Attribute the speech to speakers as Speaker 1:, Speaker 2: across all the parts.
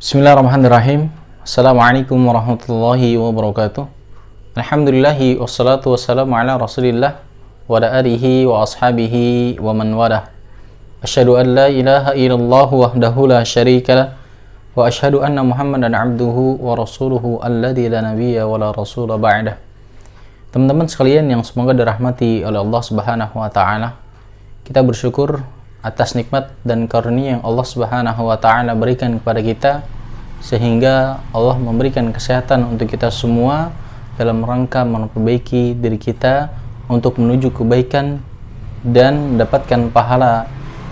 Speaker 1: Bismillahirrahmanirrahim. Assalamualaikum warahmatullahi wabarakatuh. Alhamdulillahi wassalatu wassalamu ala rasulillah wa ala alihi wa ashabihi wa man walah. Asyhadu an la ilaha illallah wahdahu la syarikalah wa asyhadu anna muhammadan abduhu wa rasuluhu alladzi la nabiyya wa la rasula ba'dah. Teman-teman sekalian yang semoga dirahmati oleh Allah Subhanahu wa taala, kita bersyukur atas nikmat dan karunia yang Allah Subhanahu wa taala berikan kepada kita, sehingga Allah memberikan kesehatan untuk kita semua dalam rangka memperbaiki diri kita untuk menuju kebaikan dan mendapatkan pahala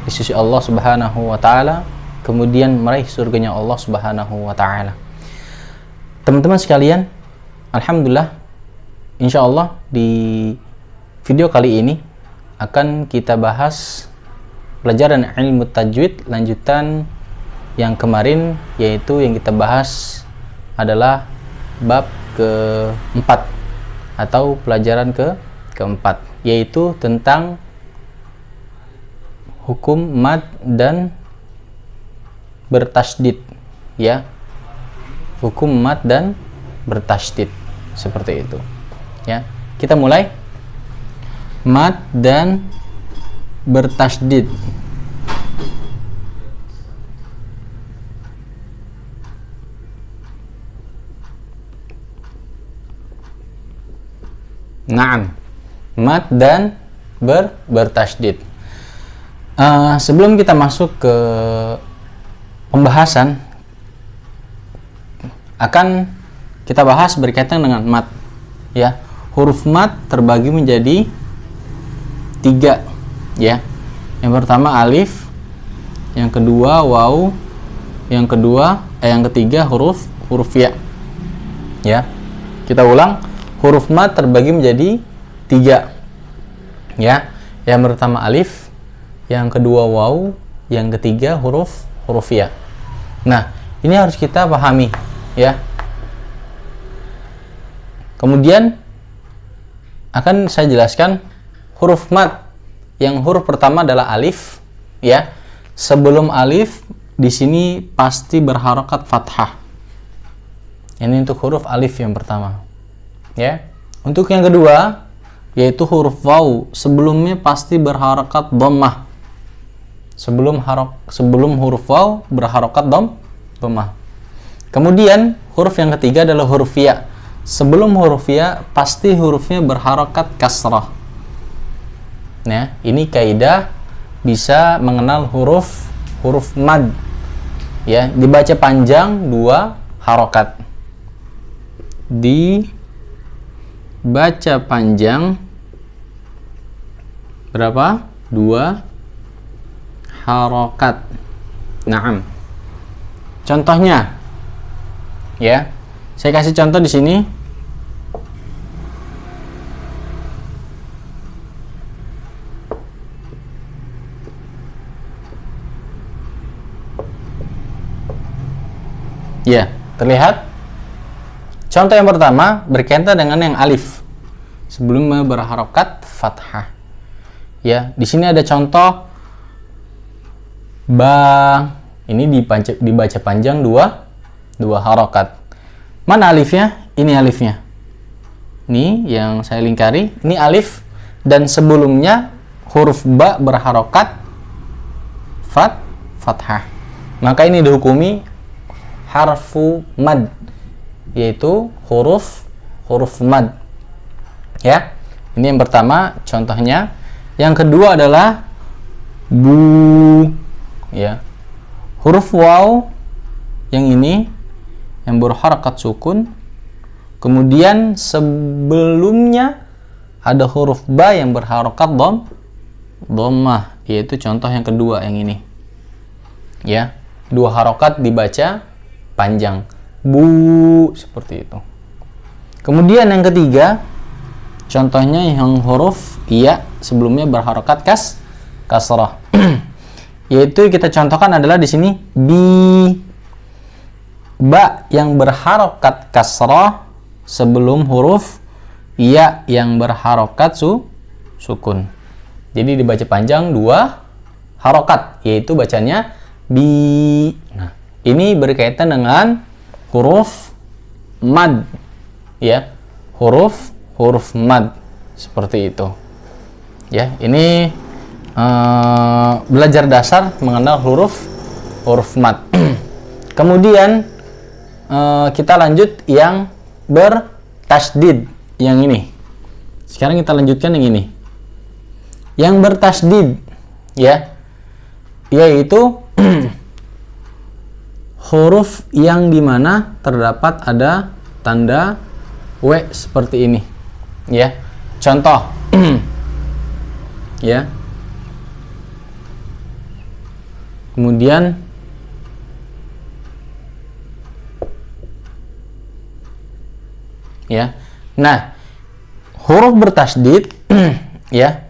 Speaker 1: di sisi Allah Subhanahu wa taala, kemudian meraih surganya Allah Subhanahu wa taala. Teman-teman sekalian, alhamdulillah, insyaallah di video kali ini akan kita bahas pelajaran ilmu tajwid lanjutan yang kemarin, yaitu yang kita bahas adalah bab keempat atau pelajaran keempat, yaitu tentang hukum mad dan bertasydid, ya, hukum mad dan bertasydid, seperti itu, ya. Kita mulai mad dan bertasydid. Naam, mad dan bertasydid. Sebelum kita masuk ke pembahasan, akan kita bahas berkaitan dengan mad, ya. Huruf mad terbagi menjadi 3, ya. Yang pertama alif, yang kedua waw, yang ketiga huruf ya. Ya. Kita ulang, huruf mad terbagi menjadi 3. Ya. Yang pertama alif, yang kedua waw, yang ketiga huruf ya. Nah, ini harus kita pahami, ya. Kemudian akan saya jelaskan huruf mad. Yang huruf pertama adalah alif, ya. Sebelum alif di sini pasti berharokat fathah. Ini untuk huruf alif yang pertama, ya. Untuk yang kedua yaitu huruf waw, sebelumnya pasti berharokat dhammah. Sebelum huruf waw berharokat dhammah. Kemudian huruf yang ketiga adalah huruf ya. Sebelum huruf ya pasti hurufnya berharokat kasrah. Nah, ini kaidah bisa mengenal huruf mad, ya. Dibaca panjang 2 harokat. Dibaca panjang berapa? 2 harokat. Naam. Contohnya, ya. Saya kasih contoh di sini. Ya, terlihat. Contoh yang pertama berkaitan dengan yang alif, sebelumnya berharokat fathah. Ya, di sini ada contoh ba. Ini dibaca panjang 2 harokat. Mana alifnya? Ini alifnya. Ini yang saya lingkari. Ini alif, dan sebelumnya huruf ba berharokat fathah. Maka ini dihukumi harfu mad, yaitu huruf mad, ya. Ini yang pertama contohnya. Yang kedua adalah bu, ya. Huruf waw yang ini yang berharakat sukun, kemudian sebelumnya ada huruf ba yang berharakat dhammah, yaitu contoh yang kedua yang ini, ya. 2 harokat dibaca panjang, bu, seperti itu. Kemudian yang ketiga contohnya yang huruf ya, sebelumnya berharokat kasrah. Yaitu kita contohkan adalah di sini bi, ba yang berharokat kasrah sebelum huruf ya yang berharokat sukun. Jadi dibaca panjang 2 harokat, yaitu bacanya bi. Nah, ini berkaitan dengan huruf mad, ya, huruf mad seperti itu. Ya, ini belajar dasar mengenal huruf mad. Kemudian kita lanjut yang bertasdid, yang ini. Sekarang kita lanjutkan yang ini. Yang bertasdid, ya, yaitu huruf yang dimana terdapat ada tanda W seperti ini, ya. Contoh, ya. Kemudian ya. Nah, huruf bertasdid ya.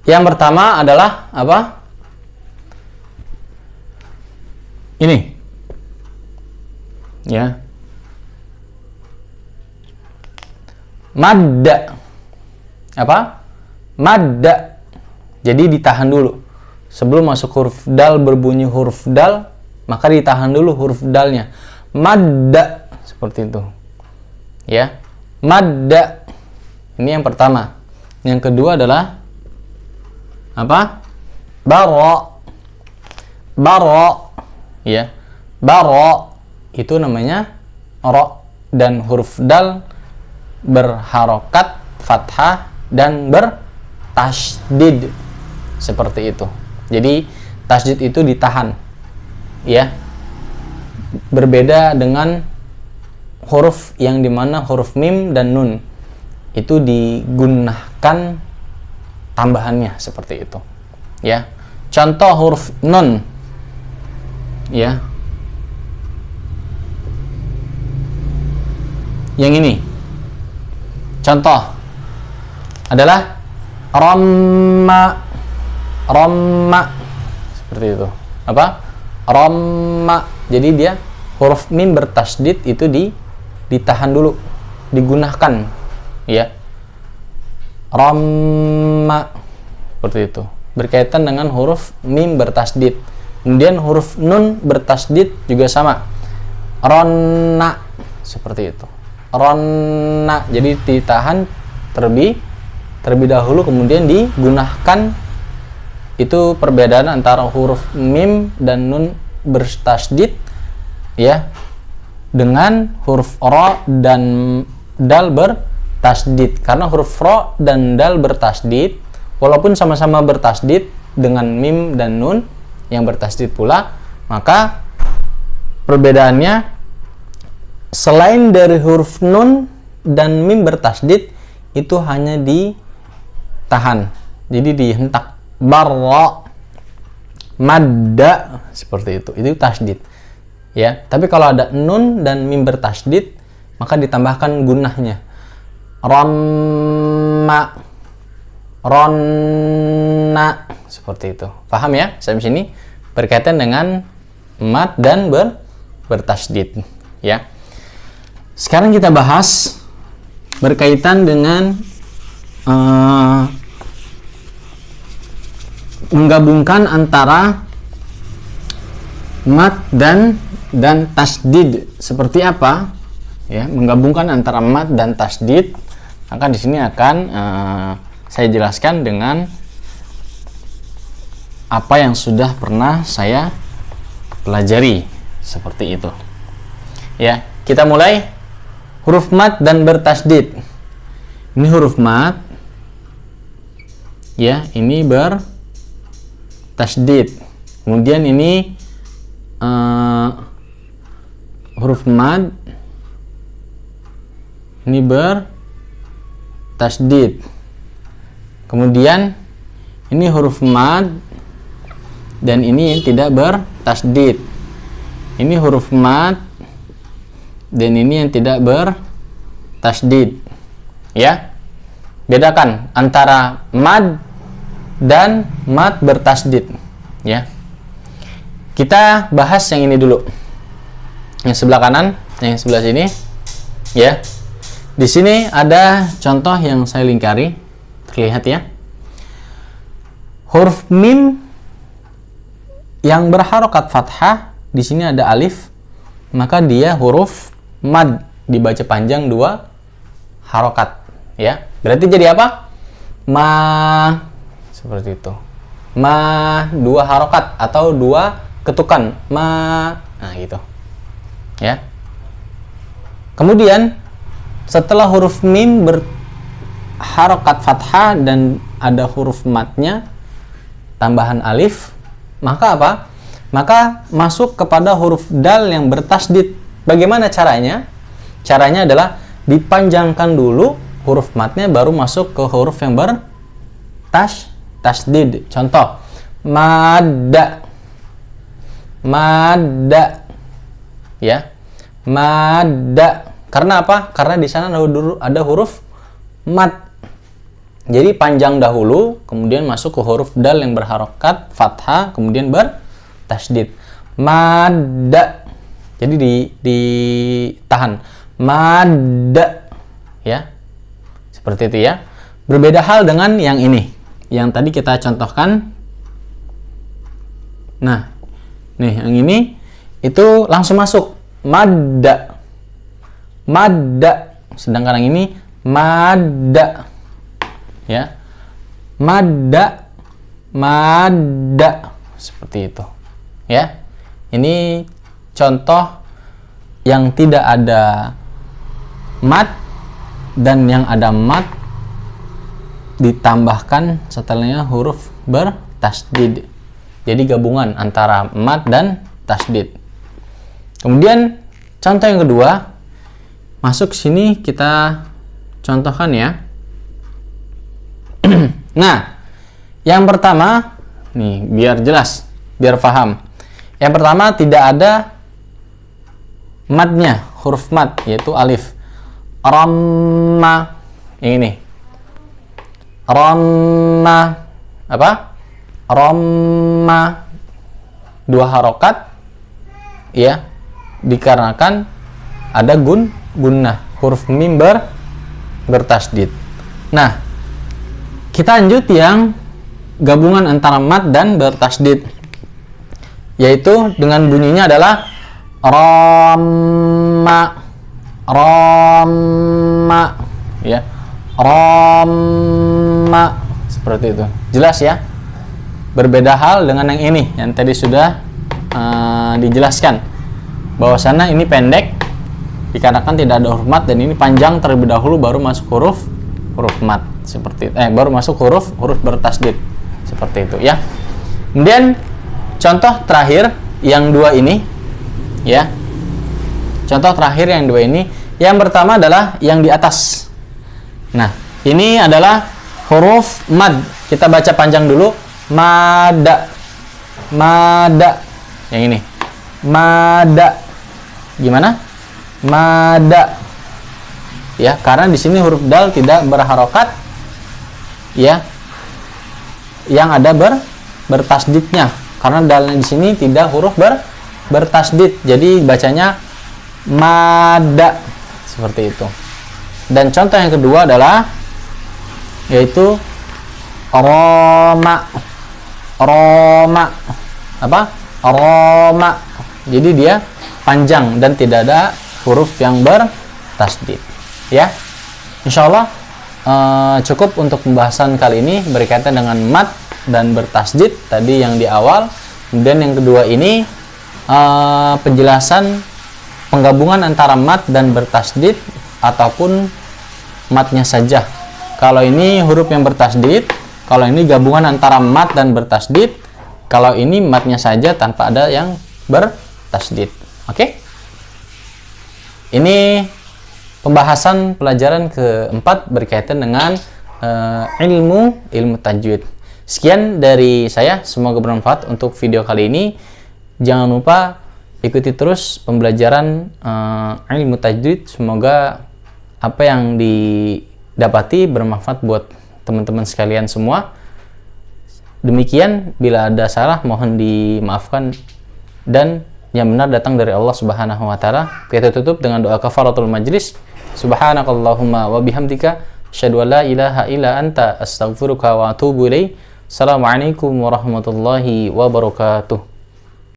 Speaker 1: Yang pertama adalah apa? Ini. Ya. Madda. Apa? Madda. Jadi ditahan dulu. Sebelum masuk huruf dal, berbunyi huruf dal, maka ditahan dulu huruf dalnya. Madda. Seperti itu. Ya. Madda. Ini yang pertama. Yang kedua adalah apa? Baro. Baro. Ya. Baro itu namanya ro, dan huruf dal berharokat fathah dan bertasdid seperti itu. Jadi tasdid itu ditahan, ya. Berbeda dengan huruf yang dimana huruf mim dan nun itu digunakan tambahannya seperti itu, ya. Contoh huruf nun, ya. Yang ini contoh adalah ramma. Ramma seperti itu. Apa? Ramma. Jadi dia huruf mim bertasdid itu ditahan dulu, digunakan, ya. Ramma seperti itu. Berkaitan dengan huruf mim bertasdid. Kemudian huruf nun bertasdid juga sama. Ronna seperti itu. Ronna. Jadi ditahan terlebih dahulu kemudian digunakan. Itu perbedaan antara huruf mim dan nun bertasdid, ya, dengan huruf ro dan dal bertasdid. Karena huruf ro dan dal bertasdid, walaupun sama-sama bertasdid dengan mim dan nun yang bertasdid pula, maka perbedaannya selain dari huruf nun dan mim bertasdid itu hanya ditahan, jadi dihentak. Barra, madda seperti itu tasdid, ya. Tapi kalau ada nun dan mim bertasdid maka ditambahkan gunahnya. Ramma, ronna seperti itu. Paham ya sampai sini? Berkaitan dengan mad dan bertasdid, ya. Sekarang kita bahas berkaitan dengan menggabungkan antara mad dan tasdid seperti apa, ya. Menggabungkan antara mad dan tasdid, maka di sini akan saya jelaskan dengan apa yang sudah pernah saya pelajari seperti itu, ya. Kita mulai huruf mad dan bertasdid. Ini huruf mad, ya, ini tasdid. Kemudian ini huruf mad, ini bertasdid. Kemudian ini huruf mad dan ini tidak bertasdid. Ini huruf mad dan ini yang tidak bertasdid, ya. Bedakan antara mad dan mad bertasdid, ya. Kita bahas yang ini dulu. Yang sebelah kanan, yang sebelah sini, ya. Di sini ada contoh yang saya lingkari, terlihat ya. Huruf mim yang berharokat fathah, di sini ada alif maka dia huruf mad, dibaca panjang 2 harokat, ya. Berarti jadi apa? Ma, seperti itu. Ma 2 harokat atau 2 ketukan. Ma, nah gitu. Ya. Kemudian setelah huruf mim berharokat fathah dan ada huruf matnya tambahan alif, maka apa? Maka masuk kepada huruf dal yang bertasdid. Bagaimana caranya? Caranya adalah dipanjangkan dulu huruf matnya, baru masuk ke huruf yang bertasdid. Contoh, madda, madda, ya, madda. Karena apa? Karena di sana ada huruf mad. Jadi panjang dahulu, kemudian masuk ke huruf dal yang berharokat fathah, kemudian bertasdid. Madda. Jadi ditahan. Madda. Ya. Seperti itu ya. Berbeda hal dengan yang ini. Yang tadi kita contohkan. Nah, nih yang ini itu langsung masuk. Madda. Madda. Sedangkan yang ini madda. Ya. Madda. Madda. Seperti itu. Ya. Ini contoh yang tidak ada mad dan yang ada mad ditambahkan setelahnya huruf bertasdid. Jadi gabungan antara mad dan tasdid. Kemudian contoh yang kedua, masuk sini kita contohkan ya. Nah, yang pertama nih biar jelas, biar paham. Yang pertama tidak ada madnya, huruf mad yaitu alif. Ramma, yang ini. Ramma, apa? Ramma, 2 harokat, ya, dikarenakan ada gunnah, huruf mim bertasdid. Nah, kita lanjut yang gabungan antara mad dan bertasdid, yaitu dengan bunyinya adalah ramma, ramma, ya, ramma, seperti itu. Jelas ya? Berbeda hal dengan yang ini, yang tadi sudah dijelaskan bahwasanya ini pendek dikarenakan tidak ada huruf mat, dan ini panjang terlebih dahulu baru masuk huruf mat, seperti itu. Baru masuk huruf bertasdid, seperti itu ya. Kemudian contoh terakhir yang 2 ini, ya. Contoh terakhir yang 2 ini, yang pertama adalah yang di atas. Nah, ini adalah huruf mad. Kita baca panjang dulu. Mada, mada. Yang ini. Mada. Gimana? Mada. Ya, karena di sini huruf dal tidak berharokat. Ya. Yang ada bertasdidnya. Karena dalnya di sini tidak huruf bertasdid. Jadi bacanya mada. Seperti itu. Dan contoh yang kedua adalah yaitu roma. Roma. Apa? Roma. Jadi dia panjang dan tidak ada huruf yang bertasdid. Ya. Insyaallah cukup untuk pembahasan kali ini berkaitan dengan mad dan bertasdid tadi yang di awal. Kemudian yang kedua ini penjelasan penggabungan antara mad dan bertasdid ataupun matnya saja. Kalau ini huruf yang bertasdid, kalau ini gabungan antara mad dan bertasdid, kalau ini matnya saja tanpa ada yang bertasdid. Oke? Ini pembahasan pelajaran keempat berkaitan dengan ilmu tajwid. Sekian dari saya, semoga bermanfaat untuk video kali ini. Jangan lupa ikuti terus pembelajaran ilmu tajwid. Semoga apa yang didapati bermanfaat buat teman-teman sekalian semua. Demikian, bila ada salah mohon dimaafkan, dan yang benar datang dari Allah Subhanahu wa taala. Kita tutup dengan doa kafaratul majlis. Subhanakallahumma wa bihamdika asyhadu an la ilaha illa anta astaghfiruka wa atubu ilaik. Assalamualaikum warahmatullahi wabarakatuh.